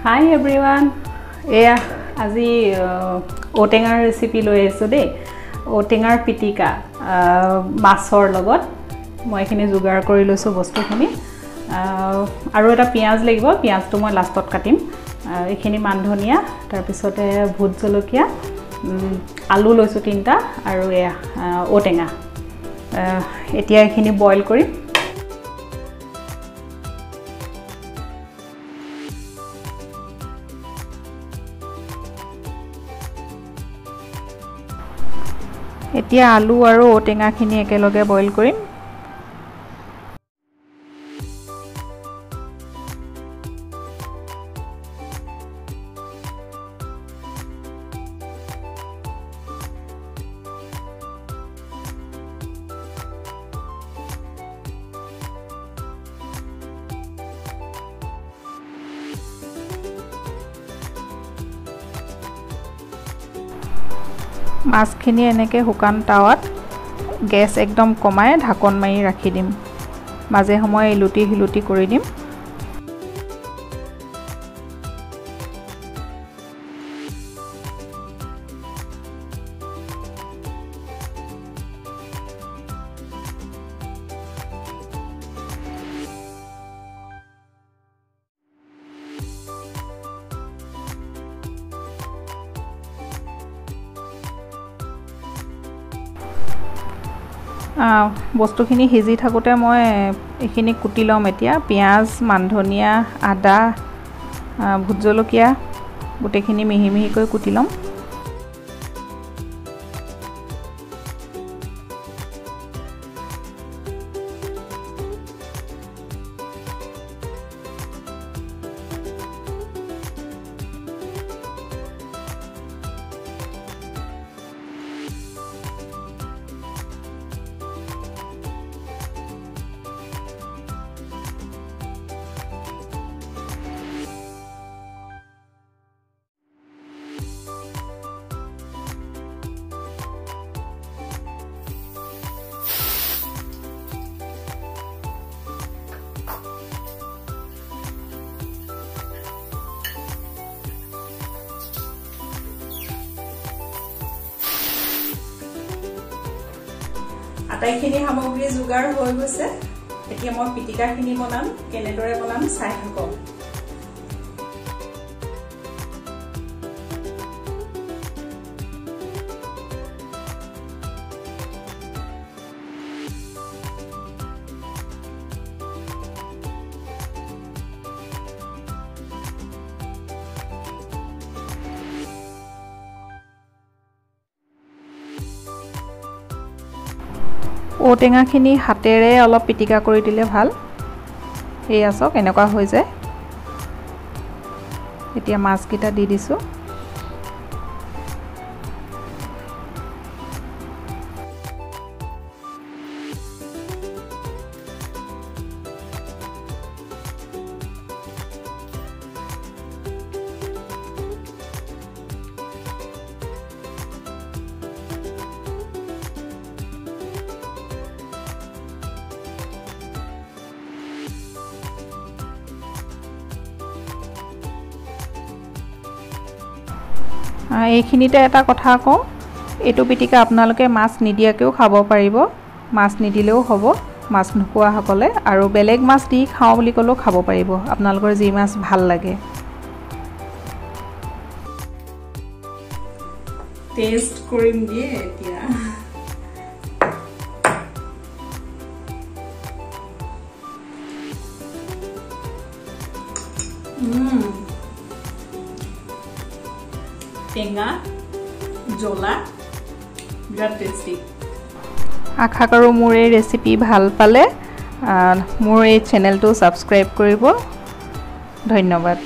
Hi everyone. Eya আজি ওটেঙাৰ recipe লৈ আছো দে ওটেঙাৰ পিটিকা মাছৰ লগত মই এখিনি যোগাৰ কৰি লৈছো বস্তুখিনি আৰু এটা পিয়াজ লাগিব পিয়াজটো মই লাষ্টত কাটিম এখিনি মান ধনিয়া তাৰ পিছতে ভুট জলকীয়া আলু লৈছো তিনটা আৰু এয়া ওটেঙা এতিয়া এখিনি বইল কৰিম এতিয়া আলু আৰু ওটেঙাখিনি একেলগে বইল কৰিম মাছখিনি এনেকে হুকান তাৱাত গ্যাস একদম কমাই ঢাকন মাৰি ৰাখি দিম মাজে সময়ে ইলুটি হিলুটি কৰি দিম বস্তুখিনি হিজি থাকোতে মই এখিনি কুটি লম এতিয়া পিয়াজ মানধনিয়া আদা ভুট জলকীয়া গুটেখিনি মিহি মিহি কৰি কুটি লম আটাইখিনি সামগ্ৰী যোগাৰ হৈ গৈছে এতিয়া মই পিটিকাখিনি বনাম কেনেদৰে বনাম চাই থাকক ওটেঙাখিনি হাতেৰে অলপ পিটিকা কৰি দিলে ভাল এই আসক এনেকুৱা হৈ যায় এতিয়া মাছকিটা দি দিছো এইখিনিতে এটা কথা কওঁ এটো পিটিকা আপোনালোকে মাছ নিদিয়াকেও খাব পাৰিব মাছ নিদিলেও হ'ব মাছ নোখোৱা সকলে আৰু বেলেগ মাছ দি খাও বুলি কলেও খাব পাৰিব আপোনালোকৰ যি মাছ ভাল লাগে টেষ্ট কৰিম দিয়ে এতিয়া টেঙা জলা বিৰাট টেষ্টি আশা কৰোঁ মোৰ এই ৰেচিপি ভাল পালে মোৰ এই চেনেলটো সাবস্ক্ৰাইব কৰিব ধন্যবাদ